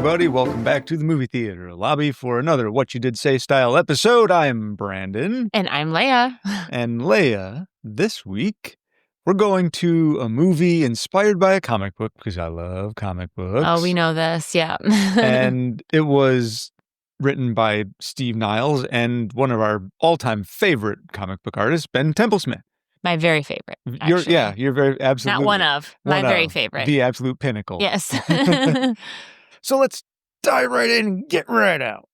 everybody. Welcome back to the Movie Theater Lobby for another What You Did Say style episode. I'm Brandon. And I'm Leah. And Leah, this week, we're going to a movie inspired by a comic book, because I love comic books. Oh, we know this, yeah. And it was written by Steve Niles and one of our all-time favorite comic book artists, Ben Templesmith. My very favorite, actually. You're very, absolutely. Not one of, my very favorite. The absolute pinnacle. Yes. So let's dive right in and get right out.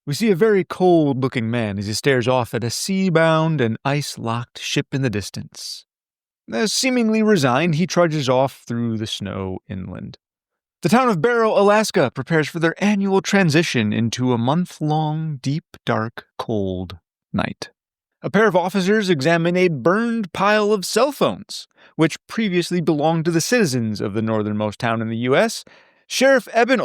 We see a very cold-looking man as he stares off at a sea-bound and ice-locked ship in the distance. As seemingly resigned, he trudges off through the snow inland. The town of Barrow, Alaska, prepares for their annual transition into a month-long, deep, dark, cold night. A pair of officers examine a burned pile of cell phones, which previously belonged to the citizens of the northernmost town in the U.S. Sheriff Eben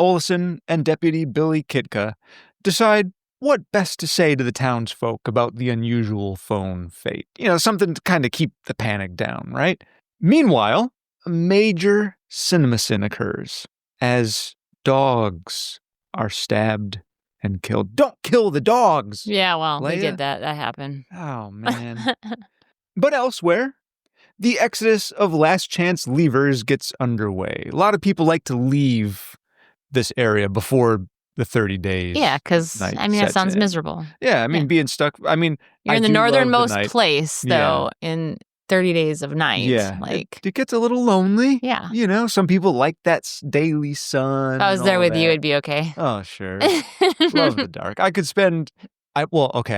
and Deputy Billy Kitka decide what best to say to the townsfolk about the unusual phone fate. Something to kind of keep the panic down, right? Meanwhile, a major cinema scene occurs as dogs are stabbed and killed. Don't kill the dogs! Yeah, well, Leia? we did that. That happened. Oh, man. But elsewhere, the exodus of last chance leavers gets underway. A lot of people like to leave this area before the 30 days. Yeah, because, that sounds miserable. Yeah, being stuck, You're in the northernmost place, though, in 30 days of night. Yeah, it gets a little lonely. Yeah. Some people like that daily sun. If I was there with you, it'd be okay. Oh, sure. Love the dark. I could spend, I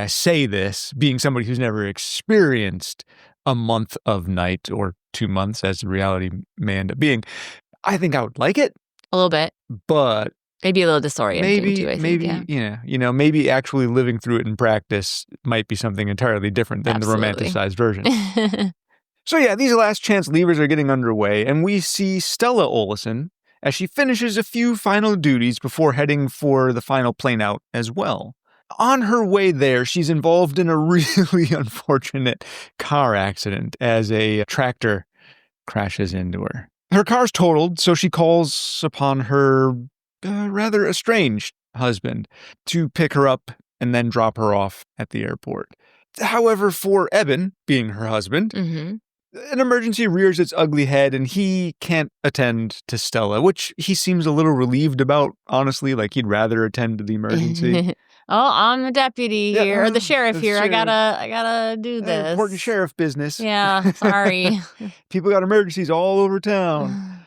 say this, being somebody who's never experienced a month of night, or 2 months, as the reality may end up being. I think I would like it. A little bit. But maybe a little disorienting, too, I think. Maybe actually living through it in practice might be something entirely different than Absolutely. The romanticized version. So yeah, these last chance leavers are getting underway, and we see Stella Olsen as she finishes a few final duties before heading for the final plane out as well. On her way there, she's involved in a really unfortunate car accident as a tractor crashes into her. Her car's totaled, so she calls upon her rather estranged husband to pick her up and then drop her off at the airport. However, for Eben, being her husband, an emergency rears its ugly head and he can't attend to Stella, which he seems a little relieved about, honestly, like he'd rather attend to the emergency. I'm the deputy here, or the sheriff here. Sheriff. I gotta do this. Important sheriff business. Yeah, sorry. People got emergencies all over town.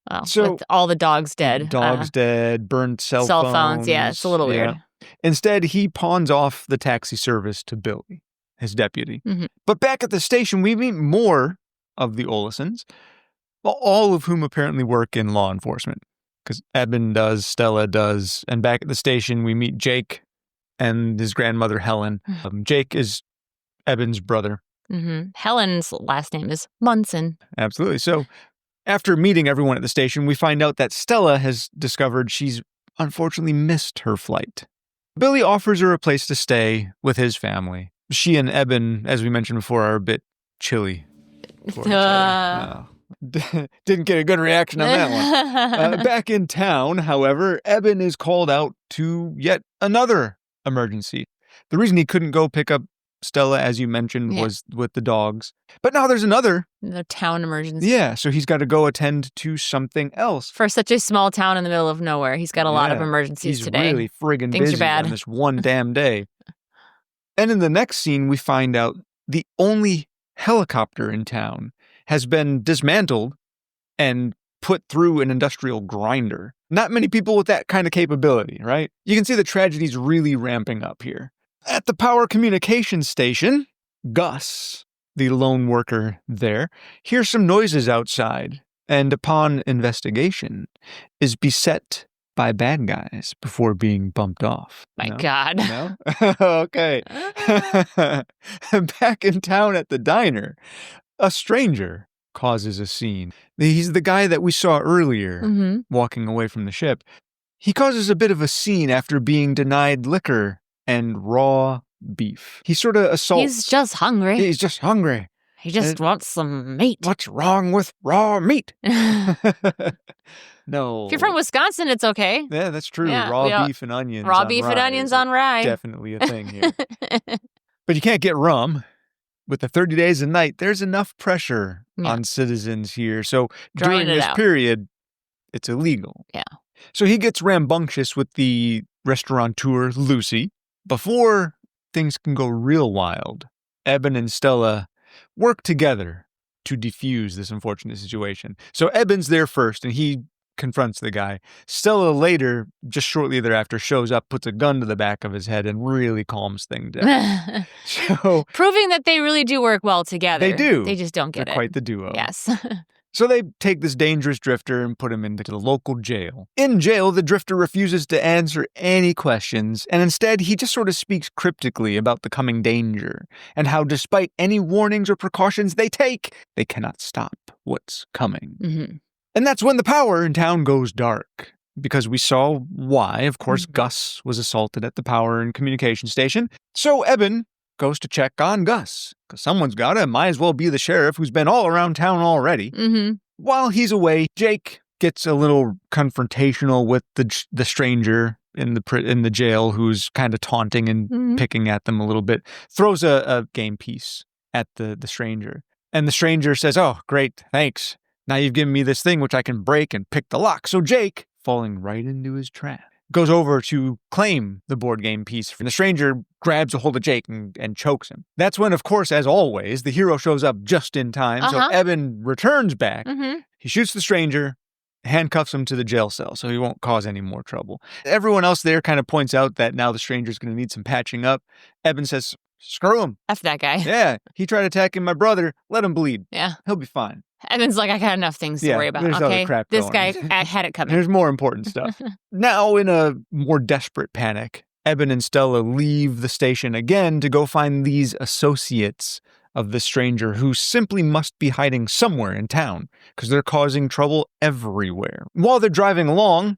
Well, with all the dogs dead. Dogs dead, burned cell phones. Yeah, it's a little weird. Instead, he pawns off the taxi service to Billy, his deputy. But back at the station, we meet more of the Olsens, all of whom apparently work in law enforcement. Because Eben does, Stella does, and back at the station, we meet Jake and his grandmother, Helen. Jake is Eben's brother. Helen's last name is Munson. Absolutely. So after meeting everyone at the station, we find out that Stella has discovered she's unfortunately missed her flight. Billy offers her a place to stay with his family. She and Eben, as we mentioned before, are a bit chilly. Didn't get a good reaction on that one. Back in town, however, Eben is called out to yet another emergency. The reason he couldn't go pick up Stella, as you mentioned, was with the dogs. But now there's another town emergency. Yeah, so he's got to go attend to something else. For such a small town in the middle of nowhere, he's got a lot of emergencies today. He's really friggin' Things busy are bad on this one damn day. And in the next scene, we find out the only helicopter in town has been dismantled and put through an industrial grinder. Not many people with that kind of capability, right? You can see the tragedy's really ramping up here. At the power communications station, Gus, the lone worker there, hears some noises outside, and upon investigation, is beset by bad guys before being bumped off. My God. No? Okay. Back in town at the diner, a stranger causes a scene. He's the guy that we saw earlier walking away from the ship. He causes a bit of a scene after being denied liquor and raw beef. He sort of assaults. He's just hungry. He's just hungry. He just wants some meat. What's wrong with raw meat? No. If you're from Wisconsin, it's okay. Yeah, that's true. Yeah, raw beef and onions raw on beef rye and onions is on rye. definitely a thing here. But you can't get rum. With the 30 days a night, there's enough pressure on citizens here. So during this period, it's illegal. Yeah. So he gets rambunctious with the restaurateur, Lucy. Before things can go real wild, Eben and Stella work together to defuse this unfortunate situation. So Eben's there first, and he confronts the guy. Stella later, just shortly thereafter, shows up, puts a gun to the back of his head, and really calms things down. So, proving that they really do work well together. They do. They just don't get They're quite the duo. Yes. So they take this dangerous drifter and put him into the local jail. In jail, the drifter refuses to answer any questions, and instead he just sort of speaks cryptically about the coming danger, and how despite any warnings or precautions they take, they cannot stop what's coming. Mm-hmm. And that's when the power in town goes dark. Because we saw why, of course, Gus was assaulted at the power and communication station. So Eben goes to check on Gus. Because someone's got to, might as well be the sheriff who's been all around town already. Mm-hmm. While he's away, Jake gets a little confrontational with the stranger in the jail who's kind of taunting and picking at them a little bit. Throws a game piece at the stranger. And the stranger says, "Oh, great, thanks. Now you've given me this thing which I can break and pick the lock." So Jake, falling right into his trap, goes over to claim the board game piece. And the stranger grabs a hold of Jake and chokes him. That's when, of course, as always, the hero shows up just in time. So Eben returns back. Mm-hmm. He shoots the stranger, handcuffs him to the jail cell so he won't cause any more trouble. Everyone else there kind of points out that now the stranger's going to need some patching up. Eben says, "Screw him. F that guy." Yeah, he tried attacking my brother. Let him bleed. Yeah. He'll be fine. Evan's like, "I got enough things to worry about." There's okay, other crap this going. guy had it coming. There's more important stuff. Now, in a more desperate panic, Eben and Stella leave the station again to go find these associates of the stranger who simply must be hiding somewhere in town because they're causing trouble everywhere. While they're driving along,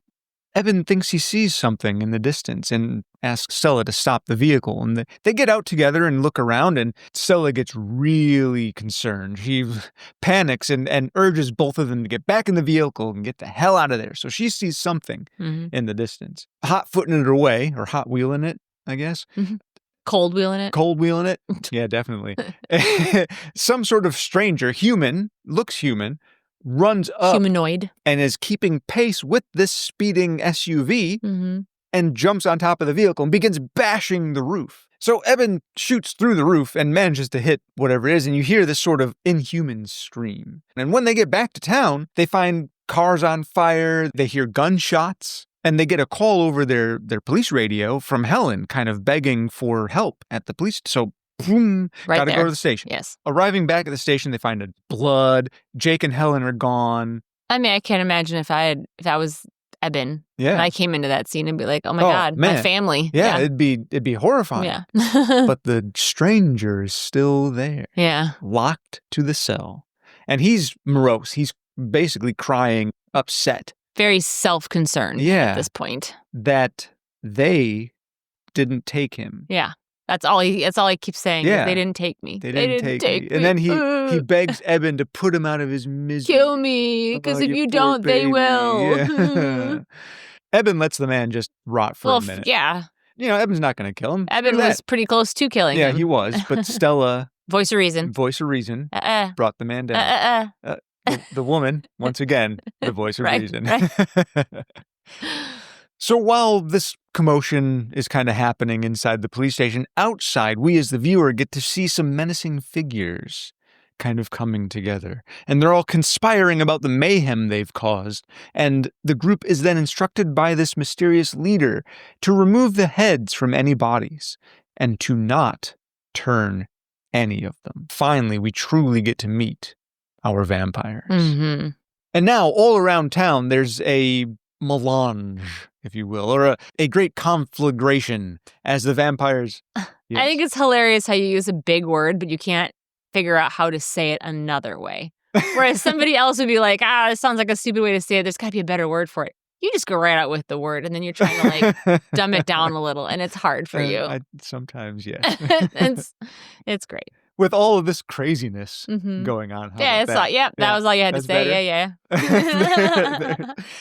Eben thinks he sees something in the distance and asks Stella to stop the vehicle. And they get out together and look around, and Stella gets really concerned. She panics and urges both of them to get back in the vehicle and get the hell out of there. So she sees something in the distance. Hot-footing it away, or hot-wheeling it, I guess. Mm-hmm. Cold wheeling it? Cold wheeling it? Yeah, definitely. Some sort of stranger, looks human, runs up humanoid and is keeping pace with this speeding SUV and jumps on top of the vehicle and begins bashing the roof. So Eben shoots through the roof and manages to hit whatever it is, and you hear this sort of inhuman scream. And when they get back to town, they find cars on fire, they hear gunshots, and they get a call over their police radio from Helen kind of begging for help at the police. So boom, gotta go to the station. Yes. Arriving back at the station, they find blood. Jake and Helen are gone. I mean, I can't imagine if I was Eben. Yeah. And I came into that scene and be like, "Oh my God, man. my family." Yeah, it'd be horrifying. Yeah. But the stranger is still there. Yeah. Locked to the cell. And he's morose. He's basically crying, upset. Very self-concerned at this point. That they didn't take him. Yeah. That's all he keeps saying. Yeah. They didn't take me. They didn't take me. And then he begs Eben to put him out of his misery. Kill me, because if you don't, they will. Yeah. Eben lets the man just rot for a minute. Yeah. You know, Eben's not going to kill him. Eben was pretty close to killing him. Yeah, he was. But Stella, voice of reason, brought the man down. The woman, once again, the voice of reason. Right. So while this commotion is kind of happening inside the police station, outside, we as the viewer get to see some menacing figures kind of coming together. And they're all conspiring about the mayhem they've caused. And the group is then instructed by this mysterious leader to remove the heads from any bodies and to not turn any of them. Finally, we truly get to meet our vampires. Mm-hmm. And now, all around town, there's a melange, if you will, or a great conflagration as the vampires... Yes. I think it's hilarious how you use a big word, but you can't figure out how to say it another way. Whereas somebody else would be like, this sounds like a stupid way to say it. There's got to be a better word for it. You just go right out with the word, and then you're trying to like dumb it down a little, and it's hard for you. Sometimes, yes. It's great. with all of this craziness Mhm. going on. How Yeah, about it's that? all, yep, that was all you had to That's say. better? Yeah.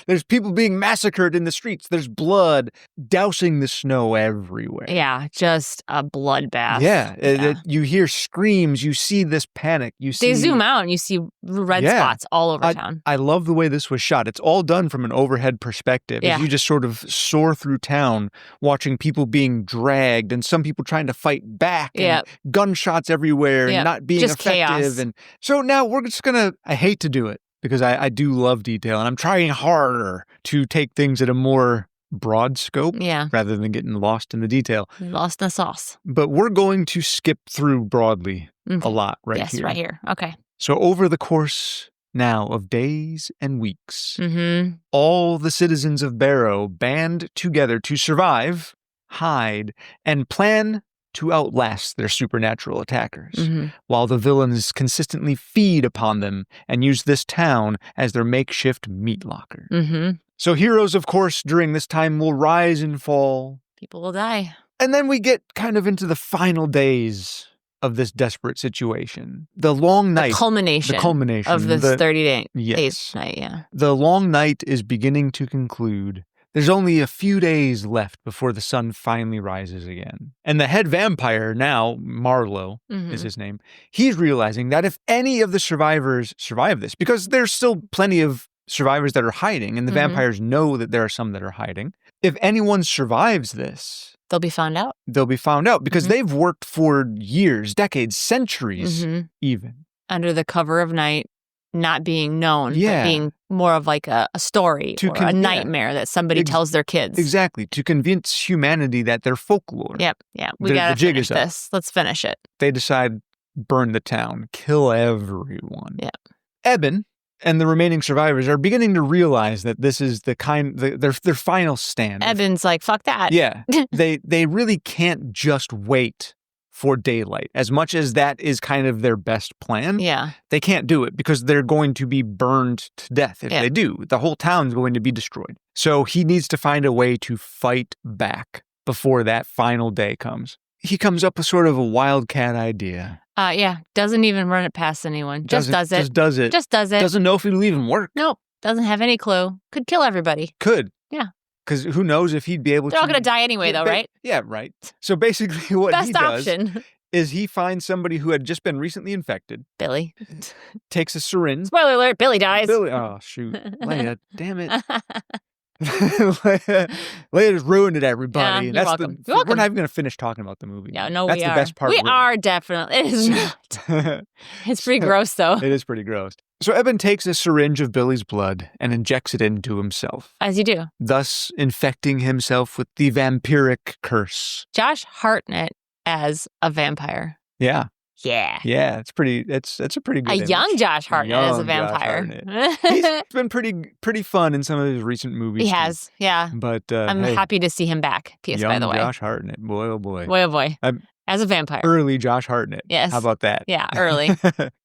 There's people being massacred in the streets. There's blood dousing the snow everywhere. Yeah, just a bloodbath. Yeah. You hear screams. You see this panic. You see. They zoom out and you see red spots all over town. I love the way this was shot. It's all done from an overhead perspective. Yeah. As you just sort of soar through town, watching people being dragged and some people trying to fight back. Yeah. And gunshots everywhere and not being just effective. Chaos. And so now we're just going to, I hate to do it because I do love detail and I'm trying harder to take things at a more broad scope rather than getting lost in the detail. Lost in the sauce. But we're going to skip through broadly a lot here. Yes, right here. Okay. So over the course now of days and weeks, Mm-hmm. all the citizens of Barrow band together to survive, hide, and plan to outlast their supernatural attackers, while the villains consistently feed upon them and use this town as their makeshift meat locker. So heroes, of course, during this time will rise and fall. People will die. And then we get kind of into the final days of this desperate situation. The long night. The culmination of this 30-day night, yeah. The long night is beginning to conclude. There's only a few days left before the sun finally rises again. And the head vampire now, Marlowe is his name, he's realizing that if any of the survivors survive this, because there's still plenty of survivors that are hiding, and the vampires know that there are some that are hiding, if anyone survives this, they'll be found out. They'll be found out because they've worked for years, decades, centuries even. Under the cover of night, not being known, but being more of like a story or a nightmare that somebody tells their kids. Exactly, to convince humanity that they're folklore. Yep, we gotta finish this. Let's finish it. They decide, burn the town, kill everyone. Yeah. Eben and the remaining survivors are beginning to realize that this is their final stand. Eben's like, fuck that. Yeah, they really can't just wait for daylight. As much as that is kind of their best plan, they can't do it because they're going to be burned to death if they do. The whole town's going to be destroyed. So he needs to find a way to fight back before that final day comes. He comes up with sort of a wildcat idea. Doesn't even run it past anyone. Just does it. Just does it. Doesn't know if it'll even work. Nope. Doesn't have any clue. Could kill everybody. Could. Yeah. Because who knows if he'd be able to... They're all going to die anyway, though, right? Yeah, right. So basically what he does option. Is he finds somebody who had just been recently infected. Billy. Takes a syringe. Spoiler alert, Billy dies. Oh, shoot. Leah, damn it. Leah just ruined it, everybody. You're welcome. You're welcome. We're not even going to finish talking about the movie. Yeah, no, That's we are. The best part. We are definitely. It is not. It's pretty gross, though. It is pretty gross. So Eben takes a syringe of Billy's blood and injects it into himself. As you do. Thus infecting himself with the vampiric curse. Josh Hartnett as a vampire. Yeah. Yeah. Yeah, it's a pretty good image. Young Josh Hartnett as a vampire. He's been pretty fun in some of his recent movies. He has, yeah. But I'm happy to see him back. P.S. by the way. Josh Hartnett. Boy, oh boy. Boy, oh boy. As a vampire. Early Josh Hartnett. Yes. How about that? Yeah, early.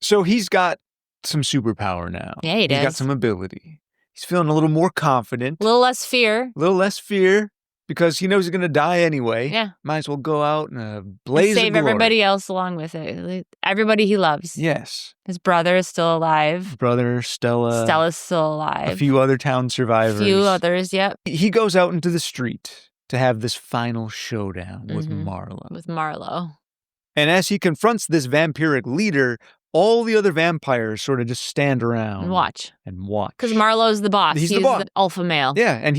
So he's got some superpower now. Yeah, he does. He's got some ability. He's feeling a little more confident. A little less fear. Because he knows he's going to die anyway. Yeah. Might as well go out in a blaze of glory. Save everybody else along with it. Everybody he loves. Yes. His brother is still alive. Brother, Stella. Stella's still alive. A few other town survivors. A few others, yep. He goes out into the street to have this final showdown with Marlowe. And as he confronts this vampiric leader, all the other vampires sort of just stand around. And watch. Because Marlowe's the boss. He's the boss. The alpha male. Yeah, and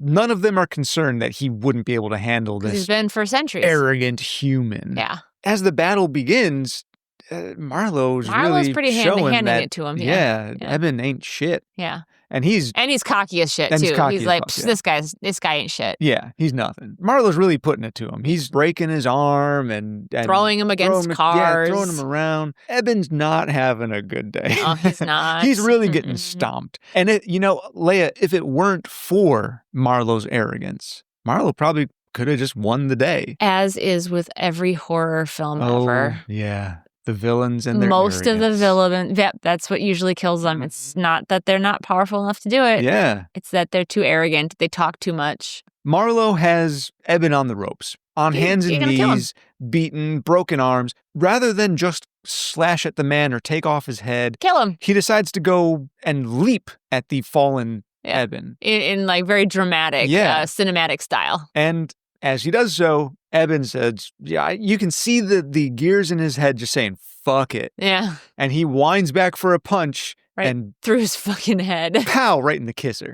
none of them are concerned that he wouldn't be able to handle this. He's been for centuries. Arrogant human. Yeah. As the battle begins, Marlowe's really pretty showing handing that, it to him. Yeah, Eben ain't shit. Yeah. And he's cocky as shit, too. He's like, this guy ain't shit. Yeah, he's nothing. Marlowe's really putting it to him. He's breaking his arm and throwing him against cars. Yeah, throwing him around. Eben's not having a good day. Oh, he's not. He's really getting stomped. And, Leia, if it weren't for Marlowe's arrogance, Marlowe probably could have just won the day. As is with every horror film ever. Yeah. The villains and their Most arrogance. of the villains, that's what usually kills them. It's not that they're not powerful enough to do it. Yeah. It's that they're too arrogant. They talk too much. Marlowe has Eben on the ropes, on hands and you're gonna kill him. knees, beaten, broken arms. Rather than just slash at the man or take off his head, Kill him. he decides to go and leap at the fallen Eben. In like very dramatic, cinematic style. And as he does so, Eben says, you can see the gears in his head just saying, fuck it. Yeah. And he winds back for a punch. Right and through his fucking head. Pow, right in the kisser.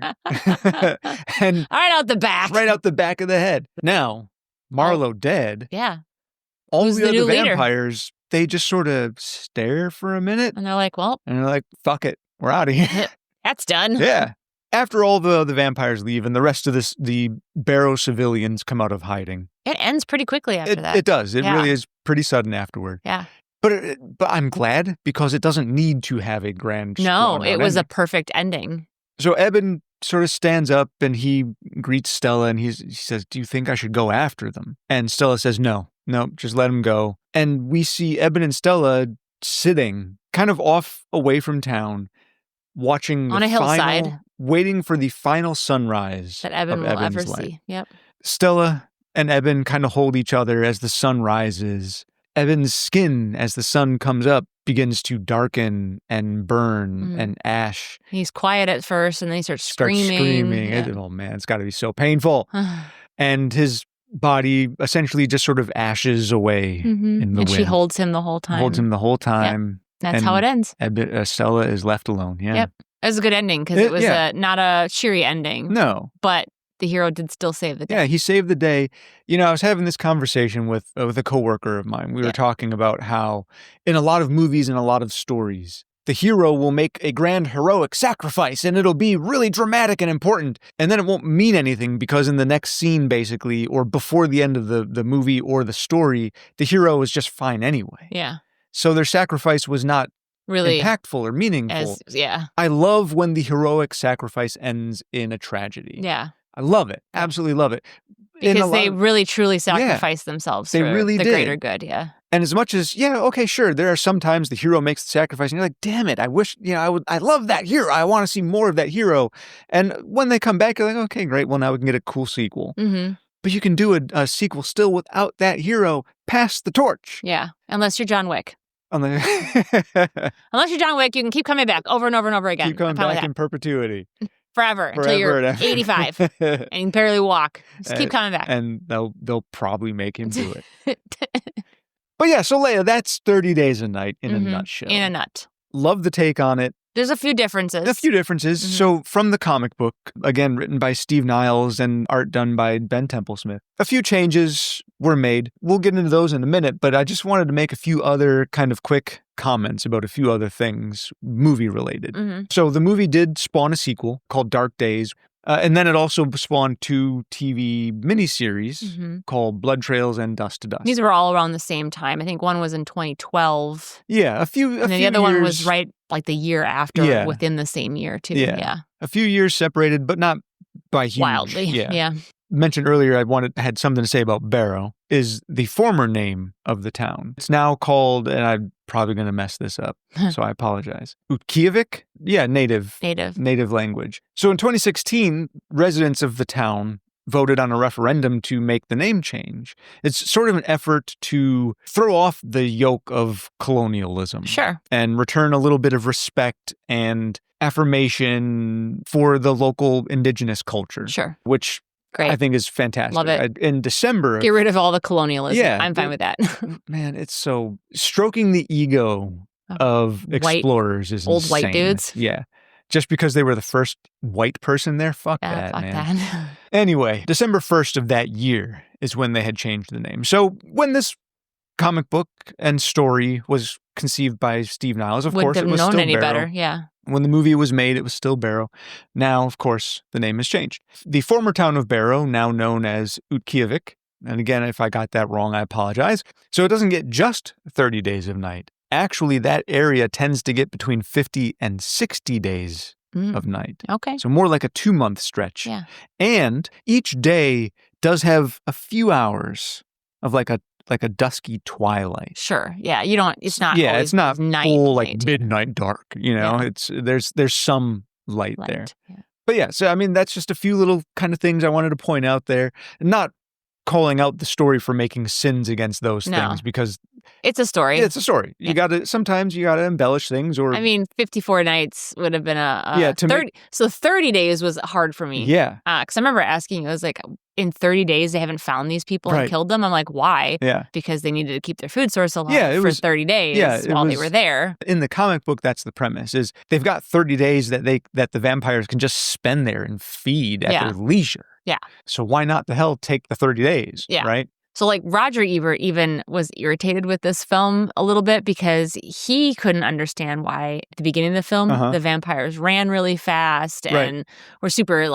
And right out the back. Right out the back of the head. Now, Marlowe dead. Yeah. All Who's the the other new vampires, they just sort of stare for a minute. And they're like, well. And they're like, fuck it. We're out of here. That's done. Yeah. After all the vampires leave and the rest of the Barrow civilians come out of hiding. It ends pretty quickly after that. It does. It really is pretty sudden afterward. Yeah. But I'm glad because it doesn't need to have a grand No, it was ending. a perfect ending. So Eben sort of stands up and he greets Stella and he says, do you think I should go after them? And Stella says, no, just let him go. And we see Eben and Stella sitting kind of off away from town, watching on a hillside, waiting for the final sunrise that Eben will ever life. see. Yep. Stella and Eben kind of hold each other as the sun rises. Eben's skin, as the sun comes up, begins to darken and burn and ash. He's quiet at first, and then he starts screaming. Yeah. Oh, man, it's got to be so painful. And his body essentially just sort of ashes away in the wind. And she holds him the whole time. Yep. That's how it ends. Stella is left alone. Yeah. Yep. It was a good ending because it was not a cheery ending. No. But the hero did still save the day. Yeah, he saved the day. I was having this conversation with a coworker of mine. We were talking about how in a lot of movies and a lot of stories, the hero will make a grand heroic sacrifice and it'll be really dramatic and important. And then it won't mean anything because in the next scene, basically, or before the end of the movie or the story, the hero is just fine anyway. Yeah. So their sacrifice was not really impactful or meaningful. I love when the heroic sacrifice ends in a tragedy. Yeah. I love it. Absolutely love it. Because they really, truly sacrifice themselves for the greater good, And as much as, okay, sure, there are some times the hero makes the sacrifice and you're like, damn it, I wish, I love that hero. I want to see more of that hero. And when they come back, you're like, okay, great. Well, now we can get a cool sequel. Mm-hmm. But you can do a sequel still without that hero. Pass the torch. Yeah, unless you're John Wick. Unless you're John Wick, you can keep coming back over and over and over again. Keep coming back in perpetuity. Forever until you're 85 and you can barely walk. Just keep coming back. And they'll probably make him do it. But yeah, so Leah, that's 30 Days a Night in a nutshell. In a nut. Love the take on it. There's a few differences. So from the comic book, again, written by Steve Niles and art done by Ben Templesmith, a few changes were made. We'll get into those in a minute, but I just wanted to make a few other kind of quick comments about a few other things movie related. So the movie did spawn a sequel called Dark Days. And then it also spawned 2 TV miniseries called Blood Trails and Dust to Dust. These were all around the same time. I think one was in 2012. Yeah, and the other one was right like the year after, within the same year too. Yeah. A few years separated, but not by huge. Wildly. Yeah. Mentioned earlier, I had something to say about Barrow, is the former name of the town. It's now called, and I'm probably going to mess this up, so I apologize. Utqiagvik? Yeah, native language. So in 2016, residents of the town voted on a referendum to make the name change. It's sort of an effort to throw off the yoke of colonialism. Sure. And return a little bit of respect and affirmation for the local indigenous culture. Sure. Which great. I think is fantastic. Love it. In December. Get rid of all the colonialism. Yeah. I'm fine with that. Man, it's so stroking the ego of explorers is old insane. White dudes. Yeah. Just because they were the first white person there? Fuck that, man. Anyway, December 1st of that year is when they had changed the name. So when this comic book and story was conceived by Steve Niles, of course, it was still Barrow. Wouldn't have known any better, yeah. When the movie was made, it was still Barrow. Now, of course, the name has changed. The former town of Barrow, now known as Utqiagvik, and again, if I got that wrong, I apologize. So it doesn't get just 30 days of night. Actually, that area tends to get between 50 and 60 days of night. Okay. So more like a 2-month stretch. Yeah. And each day does have a few hours of like a dusky twilight. Sure. Yeah. It's not night, full like midnight dark, It's there's some light there. Yeah. But yeah, so I mean that's just a few little kind of things I wanted to point out there. Not calling out the story for making sins against those things because it's a story. It's a story. Sometimes you gotta embellish things, or 54 nights would have been a 30. So 30 days was hard for me. Yeah. Because I remember asking, I was like, in 30 days they haven't found these people and killed them. I'm like, why? Yeah. Because they needed to keep their food source alive for 30 days while they were there. In the comic book, that's the premise: is they've got 30 days that the vampires can just spend there and feed at their leisure. Yeah. So why not the hell take the 30 days? Yeah. Right. So like Roger Ebert even was irritated with this film a little bit because he couldn't understand why at the beginning of the film the vampires ran really fast and were super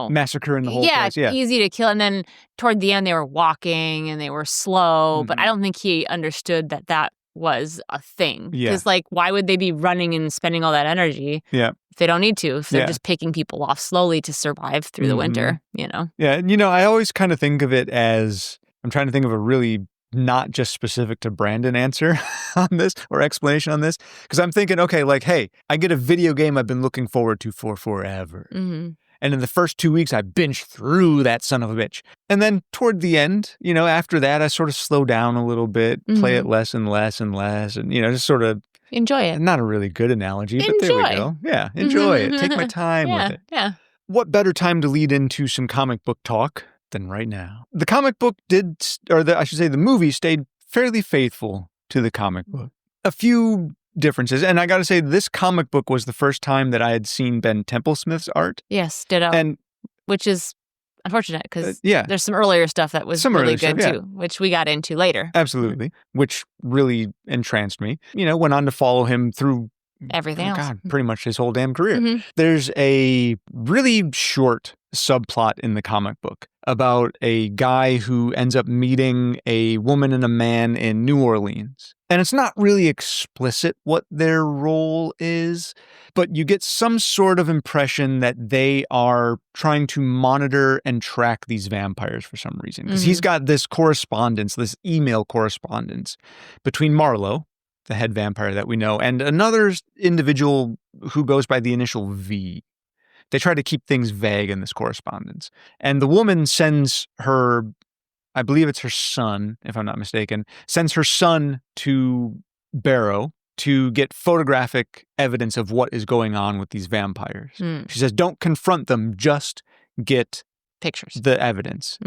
massacring the whole place. Yeah, easy to kill. And then toward the end they were walking and they were slow. But I don't think he understood that was a thing. Because why would they be running and spending all that energy? Yeah. If they don't need to, if they're just picking people off slowly to survive through the winter, Yeah, I always kind of think of it as, I'm trying to think of a really not just specific to Brandon answer on this or explanation on this. Because I'm thinking, okay, hey, I get a video game I've been looking forward to for forever. Mm-hmm. And in the first 2 weeks, I binged through that son of a bitch. And then toward the end, after that, I sort of slow down a little bit, play it less and less and less, and, just sort of enjoy it. Not a really good analogy, but there we go. Yeah, enjoy it. Take my time with it. Yeah. What better time to lead into some comic book talk than right now? The comic book the movie stayed fairly faithful to the comic book. A few differences, and I got to say, this comic book was the first time that I had seen Ben Templesmith's art. Yes, ditto. And which is unfortunate because there's some earlier stuff that was really good too, which we got into later. Absolutely, which really entranced me. Went on to follow him through everything else. God, pretty much his whole damn career. There's a really short subplot in the comic book about a guy who ends up meeting a woman and a man in New Orleans. And it's not really explicit what their role is, but you get some sort of impression that they are trying to monitor and track these vampires for some reason. Because he's got this correspondence, this email correspondence between Marlowe, the head vampire that we know, and another individual who goes by the initial V. They try to keep things vague in this correspondence. And the woman sends her, I believe it's her son, if I'm not mistaken, sends her son to Barrow to get photographic evidence of what is going on with these vampires. She says, don't confront them, just get pictures, the evidence.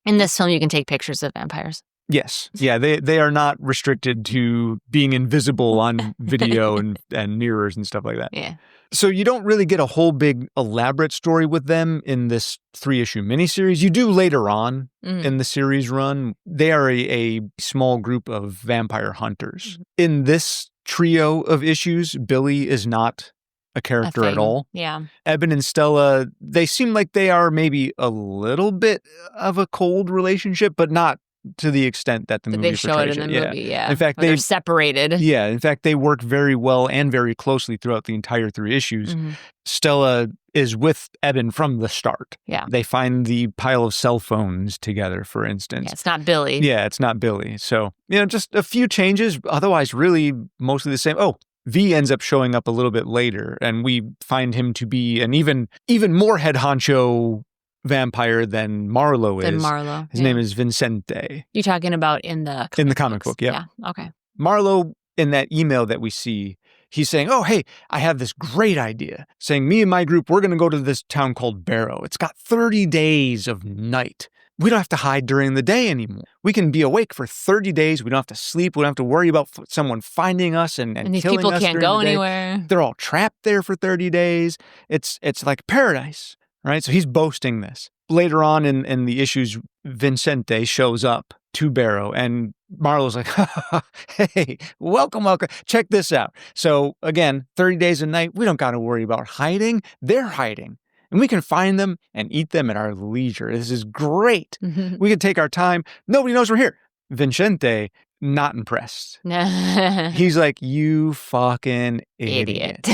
In this film, you can take pictures of vampires. Yes. Yeah, they are not restricted to being invisible on video and mirrors and stuff like that. Yeah. So you don't really get a whole big elaborate story with them in this 3-issue miniseries. You do later on in the series run. They are a small group of vampire hunters. In this trio of issues, Billy is not a character at all. Yeah. Eben and Stella, they seem like they are maybe a little bit of a cold relationship, but not to the extent that the movie they show it in the movie. Yeah. In fact, they're separated. Yeah. In fact, they work very well and very closely throughout the entire 3 issues. Stella is with Eben from the start. Yeah. They find the pile of cell phones together, for instance. Yeah, it's not Billy. Yeah, it's not Billy. So, just a few changes. Otherwise, really mostly the same. Oh, V ends up showing up a little bit later, and we find him to be an even more head honcho vampire than Marlowe is. His name is Vincente. You're talking about in the comic book, yeah. Okay. Marlowe, in that email that we see, he's saying, oh, hey, I have this great idea. Saying, me and my group, we're going to go to this town called Barrow. It's got 30 days of night. We don't have to hide during the day anymore. We can be awake for 30 days. We don't have to sleep. We don't have to worry about someone finding us and these killing people us can't go anywhere. They're all trapped there for 30 days. It's like paradise. Right, so he's boasting this. Later on in the issues, Vincente shows up to Barrow, and Marlowe's like, hey, welcome. Check this out. So again, 30 days a night, we don't got to worry about hiding. They're hiding. And we can find them and eat them at our leisure. This is great. We can take our time. Nobody knows we're here. Vincente, not impressed. He's like, you fucking idiot.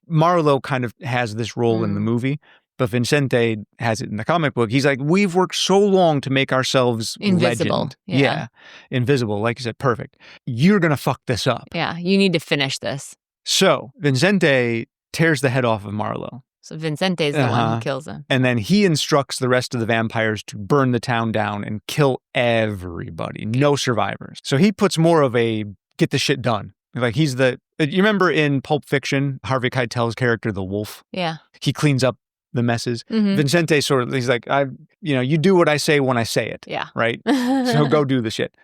Marlowe kind of has this role in the movie. But Vincente has it in the comic book. He's like, we've worked so long to make ourselves invisible. Legend. Yeah. Invisible. Like you said, perfect. You're going to fuck this up. Yeah. You need to finish this. So Vincente tears the head off of Marlowe. So Vincente's the one who kills him. And then he instructs the rest of the vampires to burn the town down and kill everybody. No survivors. So he puts more of a get the shit done. Like he's you remember in Pulp Fiction, Harvey Keitel's character, the wolf? Yeah. He cleans up the messes. Mm-hmm. Vincente he's like, you do what I say when I say it. Yeah. Right? So go do the shit.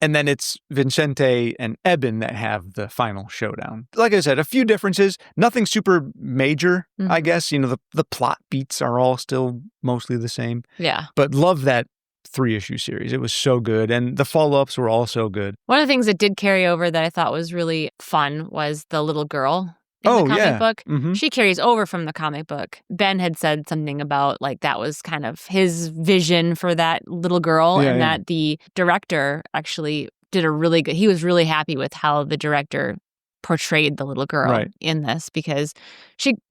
And then it's Vincente and Eben that have the final showdown. Like I said, a few differences, nothing super major, I guess. The plot beats are all still mostly the same. Yeah. But love that 3-issue series. It was so good. And the follow-ups were all so good. One of the things that did carry over that I thought was really fun was the little girl in the comic book. Mm-hmm. She carries over from the comic book. Ben had said something about like that was kind of his vision for that little girl that the director actually did he was really happy with how the director portrayed the little girl in this because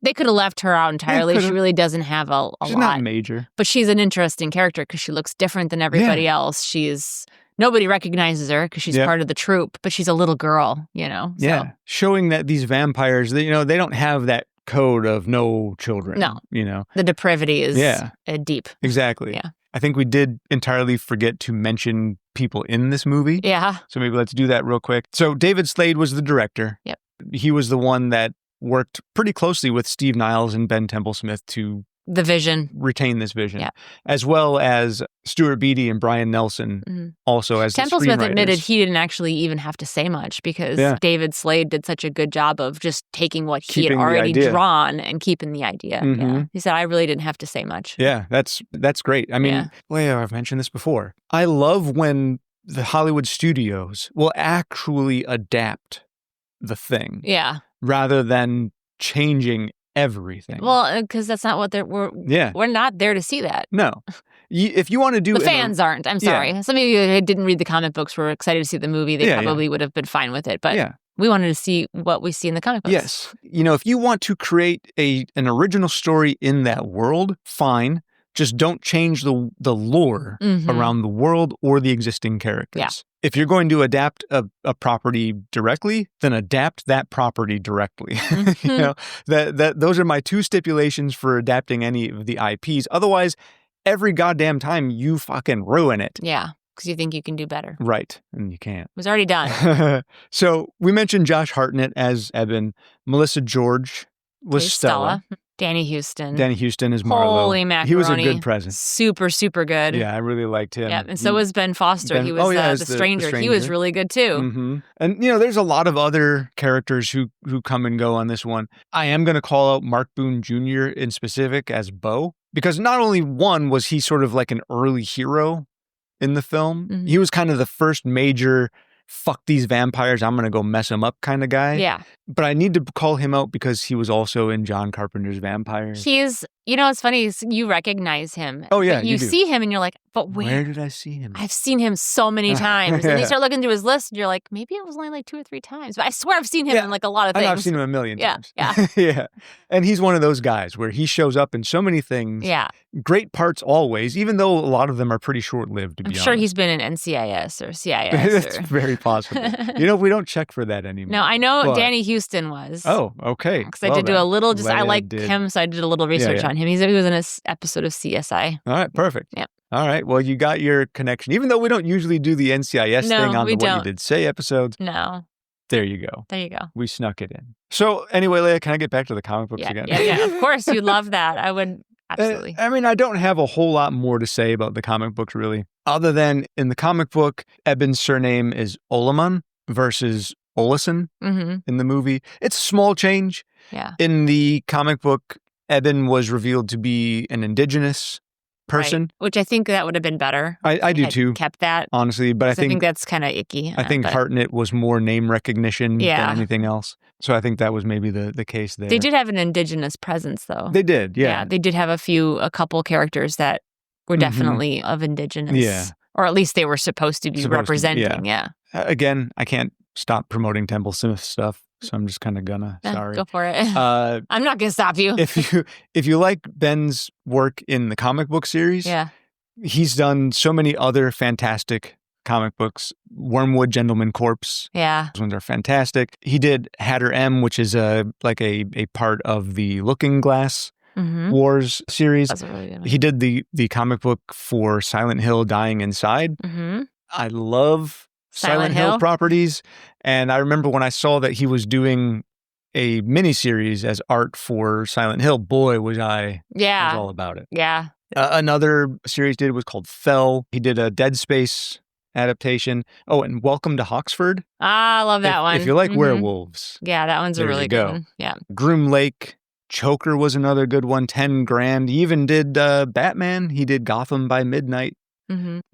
they could have left her out entirely. She really doesn't have a she's lot. Not major. But she's an interesting character because she looks different than everybody else. Nobody recognizes her because she's part of the troupe, but she's a little girl, So. Yeah, showing that these vampires, they don't have that code of no children. No. The depravity is deep. Exactly. Yeah. I think we did entirely forget to mention people in this movie. Yeah. So maybe let's do that real quick. So David Slade was the director. Yep. He was the one that worked pretty closely with Steve Niles and Ben Templesmith to the vision. Retain this vision. Yeah. As well as Stuart Beattie and Brian Nelson also as the screenwriters. Templesmith admitted he didn't actually even have to say much because David Slade did such a good job of just taking what he had already drawn and keeping the idea. Mm-hmm. Yeah. He said, I really didn't have to say much. Yeah, that's great. I mean, Leah, I've mentioned this before. I love when the Hollywood studios will actually adapt the thing. Yeah. Rather than changing everything. Well, because that's not what we're not there to see that. No. If you want to do the fans aren't. I'm sorry. Some of you who didn't read the comic books were excited to see the movie. They probably would have been fine with it. But we wanted to see what we see in the comic books. Yes. If you want to create an original story in that world, fine. Just don't change the lore around the world or the existing characters. Yeah. If you're going to adapt a property directly, then adapt that property directly. Those are my two stipulations for adapting any of the IPs. Otherwise, every goddamn time you fucking ruin it. Yeah, because you think you can do better. Right, and you can't. It was already done. So we mentioned Josh Hartnett as Eben. Melissa George was Stella. Danny Houston. Danny Houston is Marlo. Holy macaroni. He was a good presence. Super, super good. Yeah, I really liked him. Yeah, and so was Ben Foster. He was the stranger. He was really good too. Mm-hmm. And, there's a lot of other characters who come and go on this one. I am going to call out Mark Boone Jr. in specific as Bo, because not only was he sort of like an early hero in the film, he was kind of the first major fuck these vampires, I'm going to go mess them up kind of guy. Yeah. But I need to call him out because he was also in John Carpenter's Vampires. He's, it's funny, you recognize him. Oh, yeah. You see him and you're like, but where did I see him? I've seen him so many times. And you start looking through his list and you're like, maybe it was only like 2 or 3 times. But I swear I've seen him in like a lot of things. I've seen him a million times. Yeah. Yeah. And he's one of those guys where he shows up in so many things. Yeah. Great parts always, even though a lot of them are pretty short-lived, to be honest. I'm sure he's been in NCIS or CIS. That's very possible. We don't check for that anymore. No, I know Danny Houston was. Oh, okay. Because I did do a little, I liked him, so I did a little research on him. He was in an episode of CSI. All right, perfect. Yeah. All right, well, you got your connection. Even though we don't usually do the NCIS thing on the What You Did Say episodes. No. There you go. There you go. We snuck it in. So anyway, Leah, can I get back to the comic books again? Yeah, of course. You'd love that. I would, absolutely. I don't have a whole lot more to say about the comic books, really. Other than in the comic book, Eben's surname is Oleman versus Olesen in the movie. It's a small change. Yeah. In the comic book, Eben was revealed to be an indigenous person. Right. Which I think that would have been better. I do too. Kept that. Honestly, but I think that's kind of icky. I think Hartnett was more name recognition than anything else. So I think that was maybe the case there. They did have an indigenous presence though. They did, yeah. They did have a couple characters that were definitely of indigenous. Yeah. Or at least they were supposed to be representing, Again, I can't stop promoting Templesmith stuff. So I'm just kind of gonna. Sorry. Go for it. I'm not gonna stop you. If you like Ben's work in the comic book series, he's done so many other fantastic comic books. Wormwood, Gentleman Corpse. Yeah. Those ones are fantastic. He did Hatter M, which is a part of the Looking Glass Wars series. That's a really good one. He did the comic book for Silent Hill Dying Inside. I love Silent Hill properties. And I remember when I saw that he was doing a miniseries as art for Silent Hill, boy, was I all about it. Yeah. Another series did was called Fell. He did a Dead Space adaptation. Oh, and Welcome to Hoxford. I love that one. If you like werewolves. Yeah, that one's a really good one. Yeah. Groom Lake. Choker was another good one. 10 grand. He even did Batman. He did Gotham by Midnight.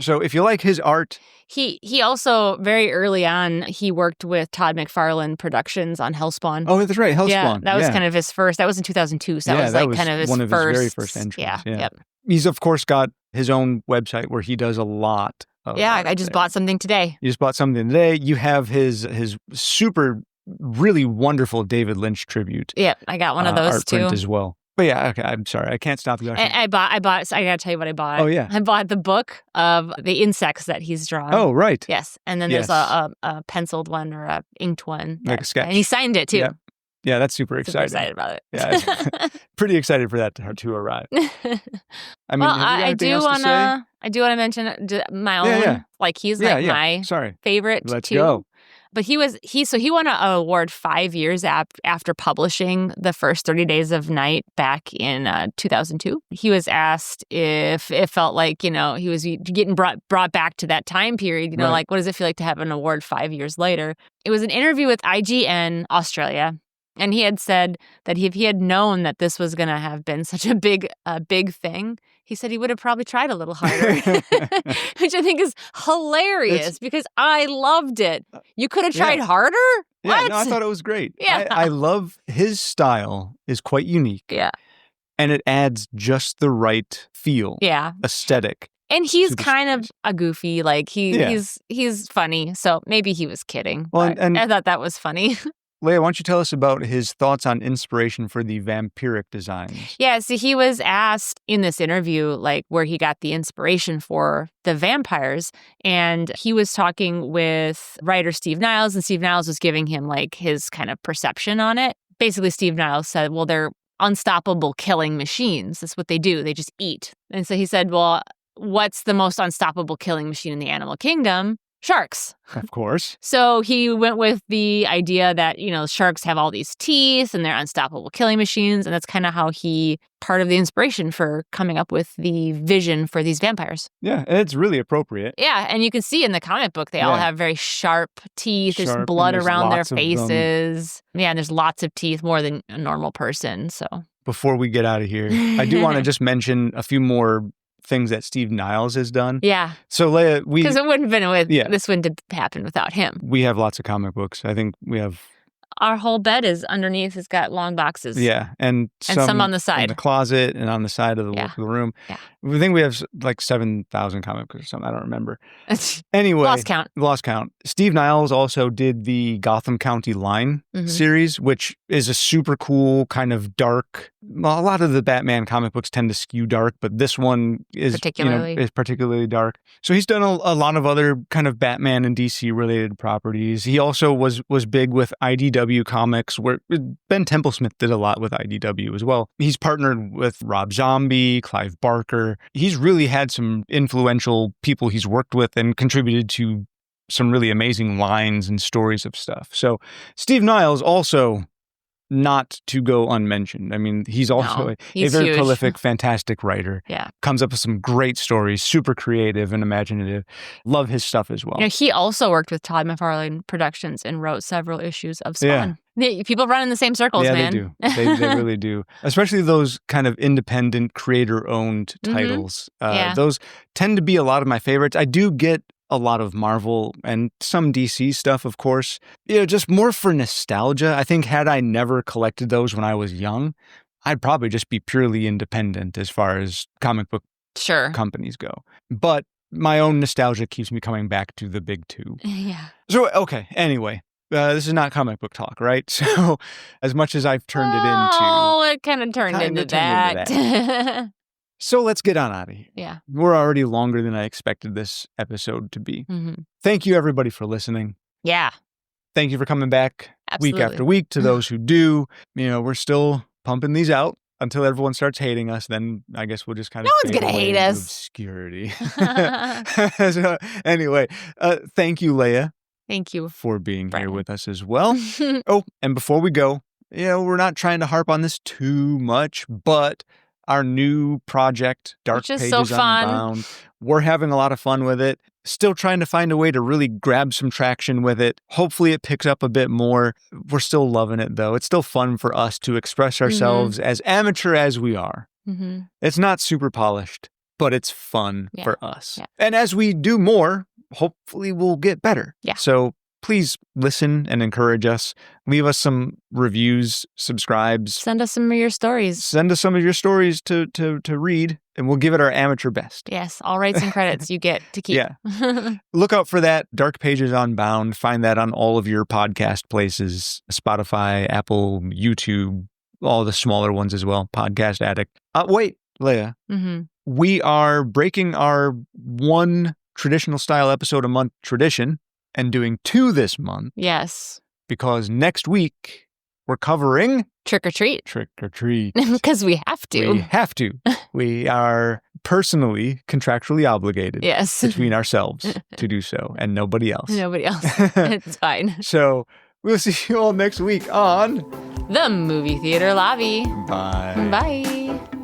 So if you like his art. He also, very early on, he worked with Todd McFarlane Productions on Hellspawn. Oh, that's right. Hellspawn. Yeah, that was kind of his first. That was in 2002. So that was like kind of his one of his very first first entries. Yeah. Yep. He's, of course, got his own website where he does a lot of I just bought something today. You just bought something today. You have his super, really wonderful David Lynch tribute. Yeah, I got one of those art too. Print as well. But yeah, okay, I'm sorry. I can't stop you. I bought, so I got to tell you what I bought. Oh, yeah. I bought the book of the insects that he's drawn. Oh, right. Yes. And then there's a penciled one or a inked one. Like a sketch. And he signed it too. Yep. Yeah, that's super exciting. Super excited about it. Yeah, pretty excited for that to arrive. I mean, I do want to mention my own. Yeah. Like he's my favorite. Let's too. go. But he won an award 5 years after publishing the first 30 Days of Night back in 2002. He was asked if it felt like, he was getting brought back to that time period, like what does it feel like to have an award 5 years later? It was an interview with IGN Australia. And he had said that if he had known that this was going to have been such a big thing, he said he would have probably tried a little harder, which I think is hilarious because I loved it. You could have tried harder? Yeah, What? no, I thought it was great. Yeah. I love his style is quite unique. Yeah. And it adds just the right feel. Yeah. Aesthetic. And he's kind of a goofy, like he's funny. So maybe he was kidding. Well, and I thought that was funny. Leah, why don't you tell us about his thoughts on inspiration for the vampiric designs? Yeah, so he was asked in this interview, like, where he got the inspiration for the vampires. And he was talking with writer Steve Niles, and Steve Niles was giving him, like, his kind of perception on it. Basically, Steve Niles said, well, they're unstoppable killing machines. That's what they do. They just eat. And so he said, well, what's the most unstoppable killing machine in the animal kingdom? Sharks. Of course. So he went with the idea that, sharks have all these teeth and they're unstoppable killing machines. And that's kind of how part of the inspiration for coming up with the vision for these vampires. Yeah, and it's really appropriate. Yeah, and you can see in the comic book, they all have very sharp teeth. There's blood around their faces. Yeah, and there's lots of teeth, more than a normal person. So before we get out of here, I do want to just mention a few more things that Steve Niles has done. Yeah. So Leah, because it wouldn't have been this wouldn't have happened without him. We have lots of comic books. I think we have. Our whole bed is underneath. It's got long boxes. Yeah, and some on the side, in the closet, and on the side of the room. Yeah. I think we have like 7,000 comic books or something. I don't remember. Anyway, lost count. Steve Niles also did the Gotham County Line series, which is a super cool kind of dark. Well, a lot of the Batman comic books tend to skew dark, but this one is particularly dark. So he's done a lot of other kind of Batman and DC related properties. He also was big with IDW comics, where Ben Templesmith did a lot with IDW as well. He's partnered with Rob Zombie, Clive Barker. He's really had some influential people he's worked with and contributed to some really amazing lines and stories of stuff. So Steve Niles also not to go unmentioned. I mean, he's also a very prolific, fantastic writer. Yeah. Comes up with some great stories, super creative and imaginative. Love his stuff as well. He also worked with Todd McFarlane Productions and wrote several issues of Spawn. Yeah. People run in the same circles, man. They do. They really do. Especially those kind of independent, creator-owned titles. Those tend to be a lot of my favorites. I do get a lot of Marvel and some DC stuff, of course. Just more for nostalgia. I think had I never collected those when I was young, I'd probably just be purely independent as far as comic book companies go. But my own nostalgia keeps me coming back to the big two. Yeah. So, okay, anyway. This is not comic book talk, right? So, as much as I've turned it into... Oh, it kind of turned into that. So let's get on out of here. Yeah. We're already longer than I expected this episode to be. Mm-hmm. Thank you, everybody, for listening. Yeah. Thank you for coming back week after week. To those who do, we're still pumping these out. until everyone starts hating us, then I guess we'll just kind of No one's fade gonna away hate into us. obscurity. So, anyway, thank you, Leah, Thank you. for being here Brandon. with us as well. Oh, and before we go, we're not trying to harp on this too much, but our new project, Dark Which is Pages so fun. Unbound, we're having a lot of fun with it. Still trying to find a way to really grab some traction with it. Hopefully it picks up a bit more. We're still loving it, though. It's still fun for us to express ourselves as amateur as we are. Mm-hmm. It's not super polished, but it's fun for us. Yeah. And as we do more, hopefully we'll get better. Yeah. So please listen and encourage us. Leave us some reviews, subscribes. Send us some of your stories. Send us some of your stories to read, and we'll give it our amateur best. Yes, all rights and credits you get to keep. Yeah. Look out for that, Dark Pages Unbound. Find that on all of your podcast places, Spotify, Apple, YouTube, all the smaller ones as well, Podcast Addict. Wait, Leah. Mm-hmm. We are breaking our one traditional style episode a month tradition and doing 2 this month. Yes. Because next week we're covering Trick or treat. Trick or treat. Because we have to. We have to. We are personally, contractually obligated between ourselves to do so and nobody else. Nobody else. It's fine. So we'll see you all next week on The Movie Theater Lobby. Bye. Bye.